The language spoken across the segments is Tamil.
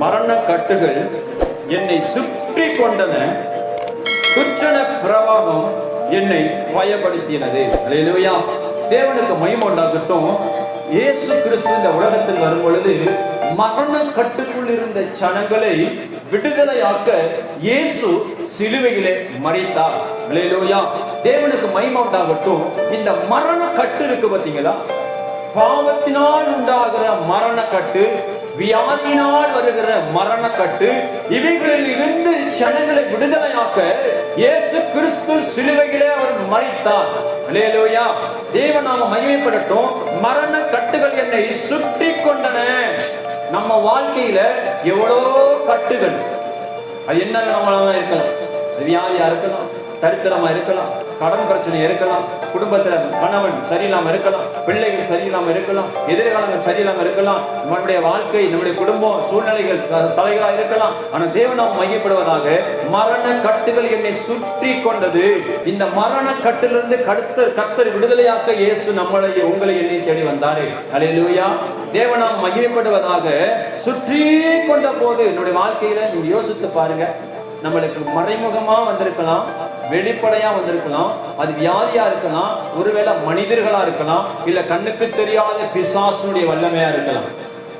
மரண கட்டுகள் என்னை சுற்றி கொண்டன, துச்சன பிரவாகம் என்னை பயப்படுத்தினது. அல்லேலூயா. தேவனுக்கு மகிமை உண்டாகட்டும். இயேசு கிறிஸ்து இந்த உலகத்தில் வரும் பொழுது மரண கட்டுக்குள் இருந்த ஜனங்களை விடுதலையாக்க இயேசு சிலுவையிலே மரித்தார். அல்லேலூயா. தேவனுக்கு மகிமை உண்டாகட்டும். இந்த மரண கட்டு இருக்கு பாத்தீங்களா, பாவத்தினால் உண்டாகிற மரண கட்டு, வியாதியினால் வருகிற மரண கட்டு, இவைகளில் இருந்து ஜனங்களை விடுதலையாக்க இயேசு கிறிஸ்து சிலுவையிலே அவர் மரித்தார். அல்லேலூயா. தேவநாம மகிமைப்படட்டும். மரண கட்டுகள் என்னை சுற்றி கொண்டன. நம்ம வாழ்க்கையில எவ்வளோ கட்டுகள், அது என்ன வேணாலும் இருக்கலாம். அது வியாதியா இருக்கலாம், தரித்திரமா இருக்கலாம், கடன் பிரச்சனை இருக்கலாம், குடும்பத்துல கணவன் சரியில்லாம இருக்கலாம், பிள்ளைகள் சரியில்லாம இருக்கலாம், எதிர்காலங்கள் சரியில்லாம இருக்கலாம், நம்முடைய வாழ்க்கை, நம்முடைய குடும்பம் சூழ்நிலைகள் தலைகளா இருக்கலாம். ஆனா தேவனாம் மையப்படுவதாக மரண கட்டுகள் என்னை சுற்றி கொண்டது. இந்த மரண கட்டிலிருந்து கர்த்தர் விடுதலையாக்க இயேசு நம்மளை உங்களை என்னை தேடி வந்தாரு. அல்லேலூயா. தேவனாம் மையப்படுவதாக சுற்றி கொண்ட போது நம்முடைய வாழ்க்கையில நீங்க யோசித்து பாருங்க. நம்மளுக்கு மறைமுகமா வந்திருக்கலாம், வெளிப்படையா வந்திருக்கலாம். அது வியாதியா இருக்கலாம், ஒருவேளை மனிதர்களா இருக்கலாம், இல்ல கண்ணுக்கு தெரியாத பிசாசுடைய வல்லமையா இருக்கலாம்.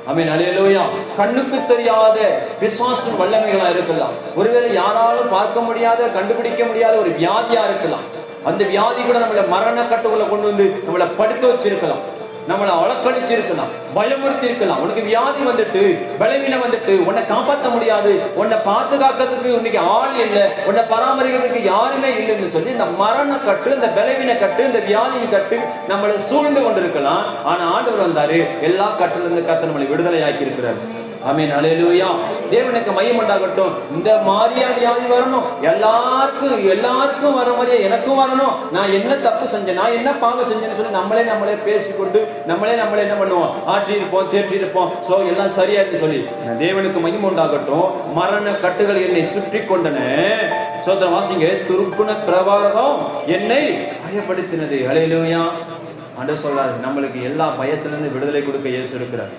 ஆமென். அல்லேலூயா. கண்ணுக்கு தெரியாத பிசாசு வல்லமைகளா இருக்கலாம். ஒருவேளை யாராலும் பார்க்க முடியாத, கண்டுபிடிக்க முடியாத ஒரு வியாதியா இருக்கலாம். அந்த வியாதி கூட நம்மள மரண கட்டுக்குள்ள கொண்டு வந்து நம்மளை படுக்க வச்சிருக்கலாம், நம்மளை அலக்கழிச்சு இருக்கலாம், பயமுறுத்தி இருக்கலாம். உனக்கு வியாதி வந்துட்டு, பலவீனம் வந்துட்டு, உன்னை காப்பாற்ற முடியாது, உன்னை பாதுகாக்கிறதுக்கு இன்னைக்கு ஆள் இல்லை, உன்னை பராமரிக்கிறதுக்கு யாருமே இல்லைன்னு சொல்லி இந்த மரண கட்டு, இந்த பலவீன கட்டு, இந்த வியாதியின் கட்டு நம்மளை சூழ்ந்து கொண்டிருக்கலாம். ஆனா ஆண்டவர் வந்தாரு, எல்லா கட்டுல இருந்து கர்த்தர் நம்மளை விடுதலையாக்கி இருக்கிறார். ஆமென். அல்லேலூயா. தேவனுக்கு மகிமை உண்டாகட்டும். இந்த மாதிரியான வியாதி வரணும், எல்லாருக்கும் வர மாதிரியே எனக்கும் வரணும். நான் என்ன தப்பு செஞ்சேன், நான் என்ன பாவம் செஞ்சேன்னு சொல்லி நம்மளே பேசிக்கொண்டு நம்மளே என்ன பண்ணுவோம், ஆற்றிருப்போம், தேற்றிருப்போம். சோ எல்லாம் சரியா இருக்கு சொல்லி தேவனுக்கு மகிமை உண்டாகட்டும். மரண கட்டுகள் என்னை சுற்றி கொண்டன. சோதர வாசிங்க, துருக்குன பிரவாகம் என்னை பயப்படுத்தினது. அல்லேலூயா. ஆண்டவர் சொல்றாரு, நம்மளுக்கு எல்லா பயத்திலிருந்து விடுதலை கொடுக்க இயேசு இருக்கிறார்.